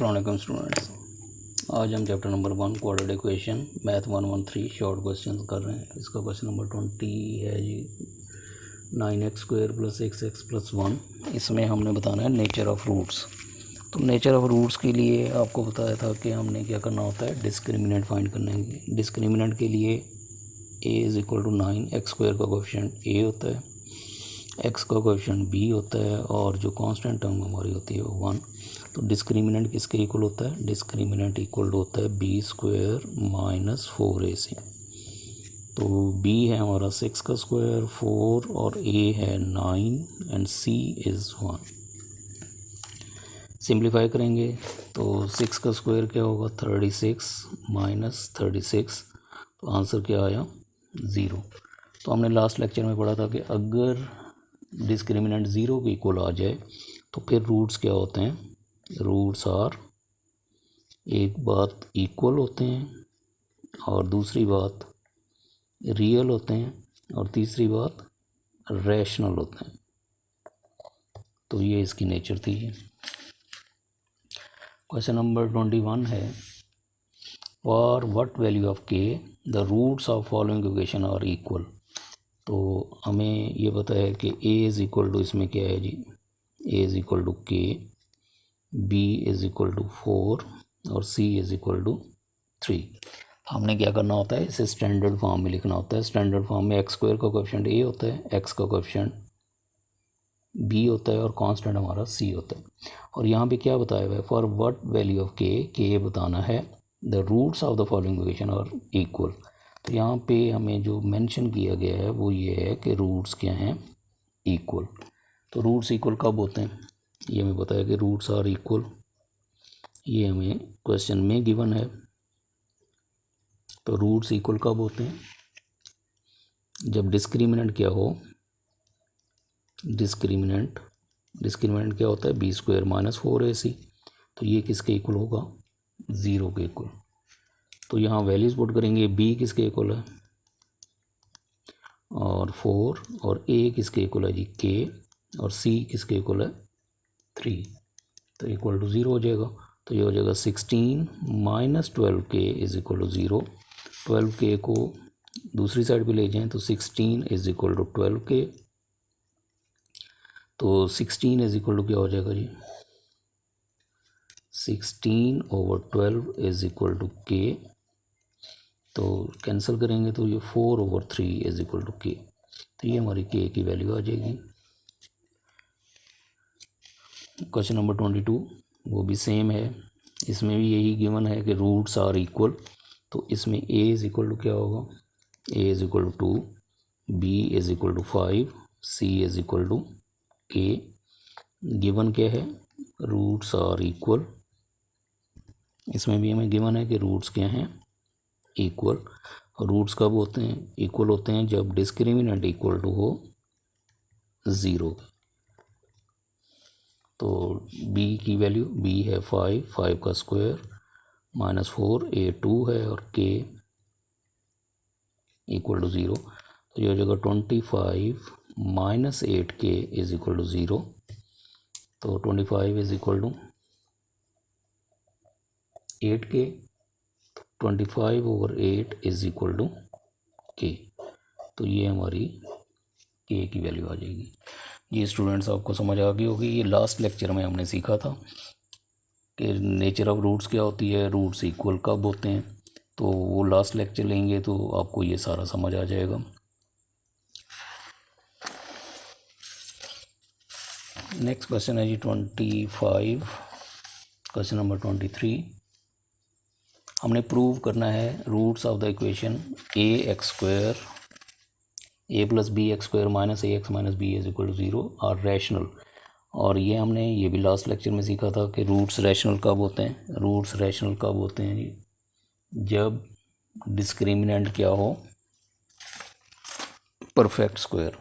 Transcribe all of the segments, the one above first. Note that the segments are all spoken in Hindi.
अस्सलाम वालेकुम स्टूडेंट्स। आज हम chapter number 1 quadratic equation math 113 short question कर रहे हैं। इसका क्वेश्चन नंबर 20 है जी 9x² + 6x + 1। इसमें हमने बताना है नेचर ऑफ रूट्स। तो नेचर ऑफ रूट्स के लिए आपको बताया था कि हमने क्या करना होता है, डिस्क्रिमिनेंट फाइंड करना है। डिस्क्रिमिनेंट के लिए a = 9, x² का कोएफिशिएंट a होता है, x का कोएफिशिएंट b होता है और जो कांस्टेंट टर्म हमारी होती है वो 1। तो डिस्क्रिमिनेंट किसके इक्वल होता है, डिस्क्रिमिनेंट इक्वल होता है b² - 4ac। तो b है हमारा 6 का स्क्वायर 4 और a है 9 एंड c इज़ 1। सिंप्लीफाई करेंगे तो 6 का स्क्वायर क्या होगा 36 - 36, तो आंसर क्या आया 0। तो हमने लास्ट लेक्चर में पढ़ा था कि अगर डिस्क्रिमिनेंट 0 के इक्वल आ जाए तो फिर रूट्स क्या होते हैं, रूट्स आर, एक बात इक्वल होते हैं और दूसरी बात रियल होते हैं और तीसरी बात रैशनल होते हैं। तो ये इसकी नेचर थी। क्वेश्चन नंबर 21 है, for what value of k the roots of following equation are equal. तो हमें ये पता है कि a = इसमें क्या है जी, a = k, b = 4 और c = 3। हमने क्या करना होता है, इसे स्टैंडर्ड फॉर्म में लिखना होता है। स्टैंडर्ड फॉर्म में x² का कोएफिशिएंट a होता है, x का कोएफिशिएंट b होता है और कांस्टेंट हमारा c होता है। और यहाँ पे क्या बताया हुआ है, for what value of k बताना है, the roots of the following equation are equal. तो यहाँ पे हमें जो मेंशन किया गया है वो ये है कि रूट्स क्या हैं, इक्वल। तो रूट्स इक्वल कब होते हैं, ये हमें पता है कि रूट्स आर इक्वल, ये हमें क्वेश्चन में गिवन है। तो रूट्स इक्वल कब होते हैं, जब डिस्क्रिमिनेंट क्या हो, डिस्क्रिमिनेंट क्या होता है b² - 4ac। तो ये किसके इक्वल होगा, 0 के इक्वल। तो यहाँ वैल्यूज़ पुट करेंगे, b किसके इक्वल है और 4, और a किसके इक्वल है जी k, और c किसके इक्वल है 3। तो इक्वल टू 0 हो जाएगा। तो ये हो जाएगा 16 - 12k = 0। 12k को दूसरी साइड पे ले जाएं तो 16 = 12k। तो 16 = क्या हो जाएगा जी, 16/12 = k। तो कैंसिल करेंगे तो ये 4/3 = k। तो ये हमारी k की वैल्यू आ जाएगी। क्वेश्चन नंबर 22 वो भी सेम है, इसमें भी यही गिवन है कि रूट्स आर इक्वल। तो इसमें a = क्या होगा, a = 2, b = 5, c = k। Given क्या है, रूट्स आर इक्वल। इसमें भी हमें गिवन है कि रूट्स क्या हैं, इक्वल। रूट्स कब होते हैं, इक्वल होते हैं जब डिस्क्रिमिनेंट इक्वल टू हो 0। तो b की वैल्यू, b है 5 का स्क्वायर -4, a 2 है और k = 0। तो ये हो जाएगा 25 - 8k = 0। तो 25 = 8k, 25/8 = k। तो ये हमारी k की वैल्यू आ जाएगी। ये स्टूडेंट्स आपको समझ आ गई होगी। ये लास्ट लेक्चर में हमने सीखा था कि नेचर ऑफ रूट्स क्या होती है, रूट्स इक्वल कब होते हैं। तो वो लास्ट लेक्चर लेंगे तो आपको ये सारा समझ आ जाएगा। नेक्स्ट क्वेश्चन है जी 25। क्वेश्चन नंबर 23, हमने प्रूव करना है roots of the equation ax² a + bx² - ax - b = 0 और रैशनल। और ये हमने ये भी लास्ट लेक्चर में सीखा था कि रूट्स रैशनल कब होते हैं। रूट्स रैशनल कब होते हैं जी, जब डिस्क्रिमिनेंट क्या हो, परफेक्ट स्क्वायर।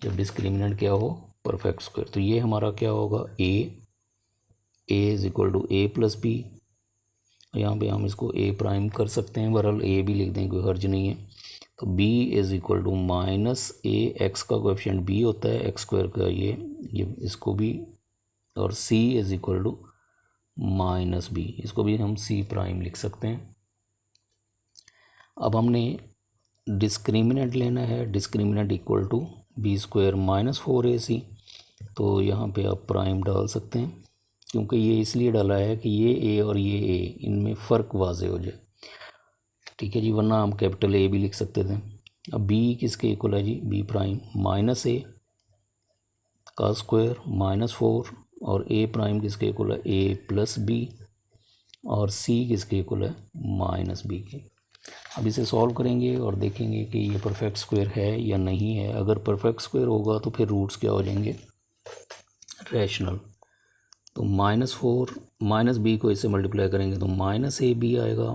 जब डिस्क्रिमिनेंट क्या हो, परफेक्ट स्क्वायर। तो ये हमारा क्या होगा, a = a + b। यहाँ पे हम इसको a प्राइम कर सकते हैं, बहरहाल a भी लिख दें, कोई हर्ज नहीं है। तो b = -a, x का कोएफिशिएंट b होता है, x² का ये इसको भी, और c = माइनस बी, इसको भी हम सी प्राइम लिख सकते हैं। अब हमने डिस्क्रिमिनेंट लेना है, discriminant equal to B square minus 4ac। तो यहाँ पे आप प्राइम डाल सकते हैं, क्योंकि ये इसलिए डाला है कि ये ए और ये ए इनमें फ़र्क वाजे हो जाए, ठीक है जी, वरना हम कैपिटल ए भी लिख सकते थे। अब बी किसके इक्वल है जी, बी प्राइम माइनस ए का स्क्वायर माइनस 4, और ए प्राइम किसके इक्वल है, ए प्लस बी, और सी किसके इक्वल है, माइनस बी के। अब इसे सॉल्व करेंगे और देखेंगे कि ये परफेक्ट स्क्वायर है या नहीं है। अगर परफेक्ट स्क्वायर होगा तो फिर रूट्स क्या हो जाएंगे, रैशनल। तो -4 माइनस बी को इससे मल्टीप्लाई करेंगे तो माइनस ए बी आएगा,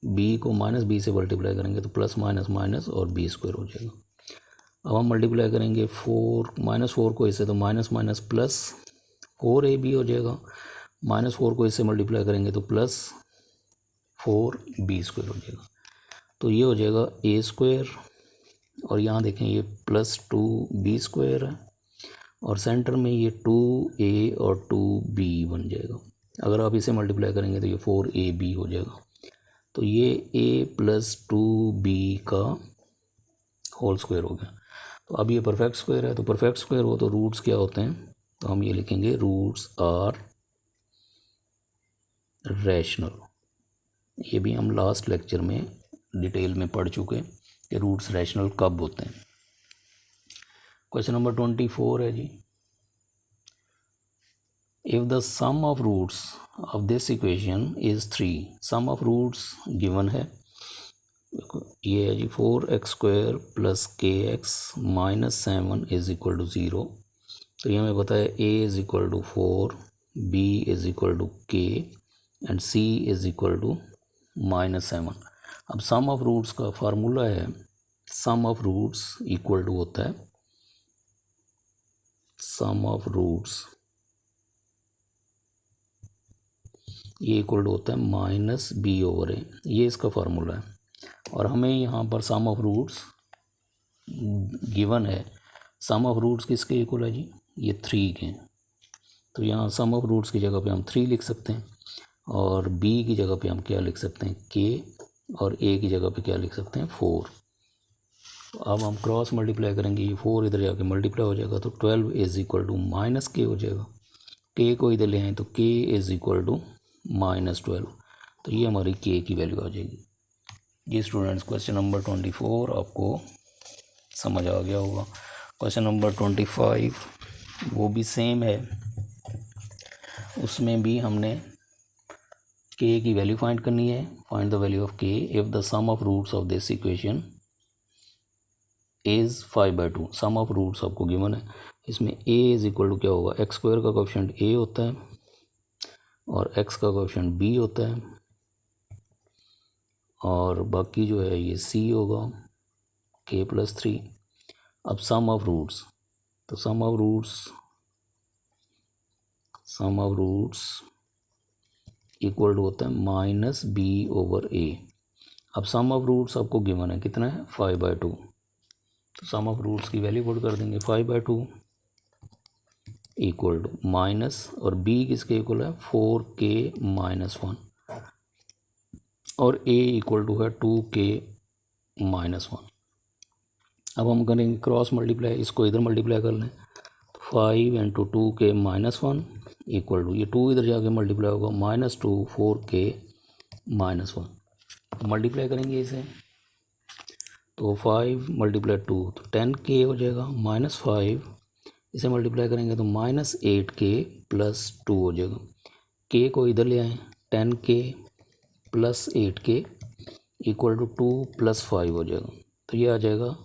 बी को माइनस बी से मल्टीप्लाई करेंगे तो प्लस माइनस माइनस और बी स्क्वायर हो जाएगा। अब हम मल्टीप्लाई करेंगे -4 को इससे तो माइनस माइनस प्लस 4ab हो जाएगा, -4 को इससे मल्टीप्लाई करेंगे तो प्लस 4b स्क्वायर हो जाएगा। तो ये हो जाएगा ए स्क्वायर, और यहाँ देखें ये प्लस 2b स्क्वायर है, और सेंटर में ये 2a और 2b बन जाएगा। अगर आप इसे मल्टीप्लाई करेंगे तो ये 4ab हो जाएगा। तो ये a प्लस 2b का होल स्क्वायर हो गया। तो अब ये परफेक्ट स्क्वायर है, तो परफेक्ट स्क्वायर हो तो रूट्स क्या होते हैं, तो हम ये लिखेंगे रूट्स आर रैशनल। ये भी हम लास्ट लेक्चर में डिटेल में पढ़ चुके हैं कि रूट्स रैशनल कब होते हैं। क्वेश्चन नंबर 24 है जी, if the sum of roots of this equation is 3, sum of roots given है, ये है जी 4x² plus kx minus 7 is equal to 0। तो ये हमें पता है a is equal to 4, b is equal to k and c is equal to -7। अब सम ऑफ रूट्स का फार्मूला है, sum of roots equal to होता है, सम ऑफ रूट्स ये इक्वल टू होता है -b/a, ये इसका फार्मूला है। और हमें यहाँ पर सम ऑफ रूट्स गिवन है, सम ऑफ रूट्स किसके इक्वल है जी, ये 3 के। तो यहाँ सम ऑफ रूट्स की जगह पे हम 3 लिख सकते हैं, और b की जगह पे हम क्या लिख सकते हैं, k, और a की जगह पे क्या लिख सकते हैं, 4। तो अब हम क्रॉस मल्टीप्लाई करेंगे, ये 4 इधर जाके मल्टीप्लाई हो जाएगा, तो 12 इज़ इक्वल टू -k हो जाएगा। k को इधर ले आए तो k इज़ इक्वल टू -12, तो ये हमारी k की वैल्यू आ जाएगी। ये स्टूडेंट्स क्वेश्चन नंबर 24 आपको समझ आ गया होगा। क्वेश्चन नंबर 25 वो भी सेम है, उसमें भी हमने k की वैल्यू फाइंड करनी है। Find the value of k if the sum of roots of this equation is 5/2। Sum of roots आपको गिवन है, इसमें a इज़ इक्वल टू क्या होगा, x² का कोएफिशिएंट a होता है और x का कोएफिशिएंट b होता है, और बाकी जो है ये c होगा k + 3। अब सम ऑफ रूट्स, तो सम ऑफ रूट्स इक्वल टू होता है -b/a। अब सम ऑफ रूट्स आपको गिवन है कितना है, 5/2। तो सम ऑफ रूट्स की वैल्यू पुट कर देंगे, 5/2 इक्वल टू माइनस, और b किसके इक्वल है, 4k - 1, और a इक्वल टू है 2k - 1। अब हम करेंगे क्रॉस मल्टीप्लाई, इसको इधर मल्टीप्लाई कर लें, तो 5 × 2k - 1 इक्वल टू, ये 2 इधर जाके मल्टीप्लाई होगा, -2 4k - 1। मल्टीप्लाई करेंगे इसे, तो 5 × 2 तो 10k हो जाएगा, -5 इसे मल्टीप्लाई करेंगे तो -8k + 2 हो जाएगा। k को इधर ले आएँ, 10k + 8k इक्वल टू 2 + 5 हो जाएगा। तो ये आ जाएगा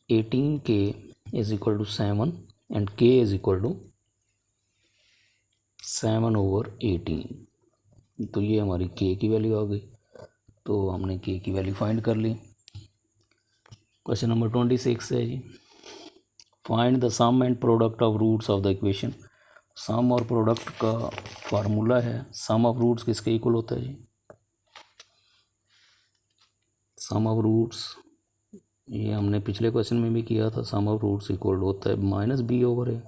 18k is equal to 7 and k is equal to 7/18। तो ये हमारी k की वैल्यू आ गई। तो हमने k की वैल्यू फाइंड कर ली। क्वेश्चन नंबर 26 है जी, find the sum and product of roots of the equation. Sum और प्रोडक्ट का फार्मूला है, सम ऑफ रूट्स किसके इक्वल होता है जी, सम ऑफ रूट्स ये हमने पिछले क्वेश्चन में भी किया था, सम ऑफ रूट्स इक्वल होता है -b/a,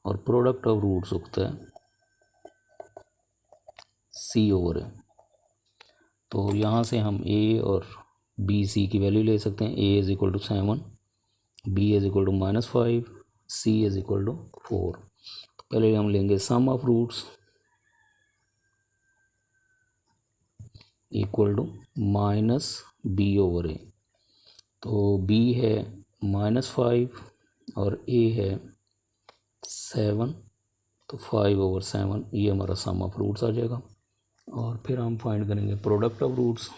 और प्रोडक्ट ऑफ रूट्स होता है सी ओवर ए। तो यहाँ से हम ए और बी सी की वैल्यू ले सकते हैं। A is equal to 7, B is equal to -5, C is equal to 4। तो पहले हम लेंगे sum of roots equal to -b over A. तो b है -5 और a है 7, तो 5 ओवर 7 ये हमारा सम ऑफ रूट्स आ जाएगा। और फिर हम फाइंड करेंगे product of roots.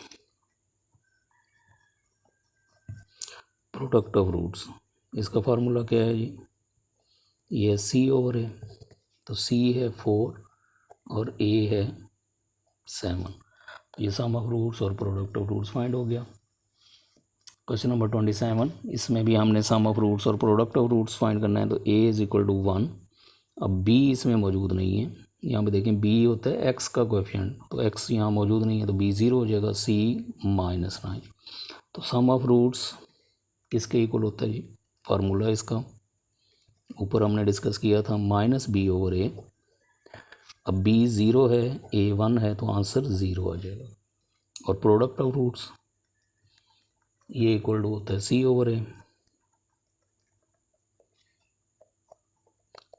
Product of roots इसका फार्मूला क्या है जी, ये c ओवर ए। तो c है 4 और a है 7। तो ये सम ऑफ रूट्स और प्रोडक्ट ऑफ रूट्स फाइंड हो गया। क्वेश्चन नंबर 27, इसमें भी हमने सम ऑफ रूट्स और प्रोडक्ट ऑफ रूट्स फाइंड करना है। तो a इज़ इक्वल टू 1। अब b इसमें मौजूद नहीं है, यहाँ पे देखें b होता है x का कोएफिशिएंट, तो x यहाँ मौजूद नहीं है तो b 0 हो जाएगा, c -9। तो सम ऑफ रूट्स किसके इक्वल होता है जी, फार्मूला इसका ऊपर हमने डिस्कस किया था -b ओवर a। अब b 0 है, a 1 है, तो आंसर 0 आ जाएगा। और प्रोडक्ट ऑफ रूट्स ये इक्वल टू होता है c ओवर ए।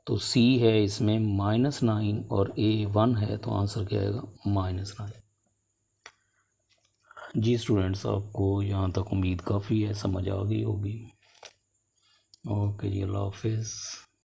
तो c है इसमें -9 और a 1 है, तो आंसर क्या आएगा, -9। जी स्टूडेंट्स, आपको यहाँ तक उम्मीद काफ़ी है समझ आ गई होगी। ओके जी, अल्लाह हाफिज़।